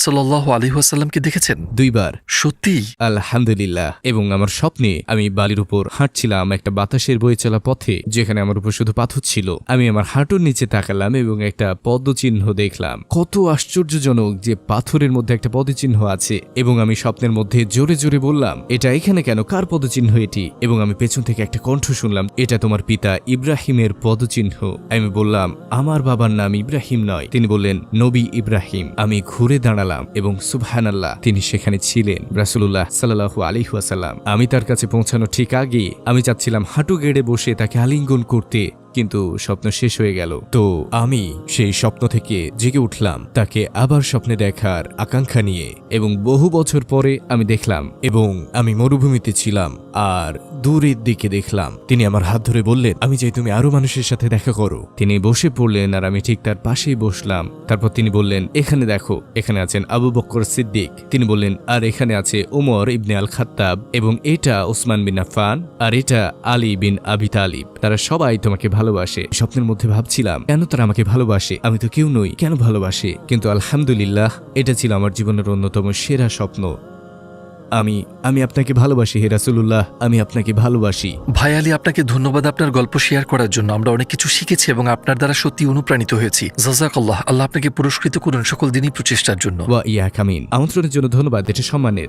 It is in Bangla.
সাল্লাল্লাহু আলাইহি ওয়াসাল্লামকে দেখেছেন? 2 বার। সত্যি? আলহামদুলিল্লাহ। এবং আমার স্বপ্নে আমি বালির উপর হাঁটছিলাম একটা বাতাসের বয়ে চলা পথে, যেখানে আমার উপর শুধু পাথর ছিল। আমি আমার হাঁটুর নিচে তাকালাম এবং একটা পদচিহ্ন দেখলাম। কত আশ্চর্যজনক যে পাথরের মধ্যে একটা পদচিহ্ন আছে। এবং আমি স্বপ্নের মধ্যে জোরে জোরে বললাম, এটা এখানে কেন? কার পদচিহ্ন এটি? এবং আমি পেছন থেকে একটা কণ্ঠ শুনলাম, এটা তোমার পিতা ইব্রাহিমের পদচিহ্ন। আমি বললাম, আমার বাবার নাম ইব্রাহিম নয়। তিনি বললেন, নবী ইব্রাহিম। আমি ঘুরে দাঁড়ালাম এবং সুবহানাল্লাহ, তিনি সেখানে ছিলেন, রাসূলুল্লাহ সাল্লাল্লাহু আলাইহি ওয়াসাল্লাম। আমি তার কাছে পৌঁছানো ঠিক আগে আমি চাচ্ছিলাম হাঁটু গেড়ে বসে তাকে আলিঙ্গন করতে, কিন্তু স্বপ্ন শেষ হয়ে গেল। তো আমি সেই স্বপ্ন থেকে জেগে উঠলাম তাকে আবার স্বপ্নে দেখার আকাঙ্ক্ষা নিয়ে। এবং বহু বছর পরে আমি দেখলাম, এবং আমি মরুভূমিতে ছিলাম আর দূরের দিকে দেখলাম তিনি আমার হাত ধরে বললেন, আমি চাই তুমি আরো মানুষের সাথে দেখা করো। তিনি বসে পড়লেন আর আমি ঠিক তার পাশেই বসলাম। তারপর তিনি বললেন, এখানে দেখো, এখানে আছেন আবু বকর সিদ্দিক। তিনি বললেন, আর এখানে আছে ওমর ইবনে আল খাত্তাব, এবং এটা ওসমান বিন আফফান, আর এটা আলী বিন আবি তালিব। তারা সবাই তোমাকে ভালোবাসে। স্বপ্নের মধ্যে ভাবছিলাম, কেন তারা আমাকে ভালোবাসে? আমি তো কেউ নই, কেন ভালোবাসে? কিন্তু আলহামদুলিল্লাহ, এটা ছিল আমার জীবনের অন্যতম সেরা স্বপ্ন। আমি আপনাকে ভালোবাসি হে রাসূলুল্লাহ, আমি আপনাকে ভালোবাসি। ভাই আলী, আপনাকে ধন্যবাদ আপনার গল্প শেয়ার করার জন্য। আমরা অনেক কিছু শিখেছি এবং আপনার দ্বারা সত্যি অনুপ্রাণিত হয়েছি। জাযাকাল্লাহ। আল্লাহ আপনাকে পুরস্কৃত করুন সকল দিনই প্রচেষ্টার জন্য। ওয়া ইয়াক আমিন। আমন্ত্রণের জন্য ধন্যবাদ, এটা সম্মানের।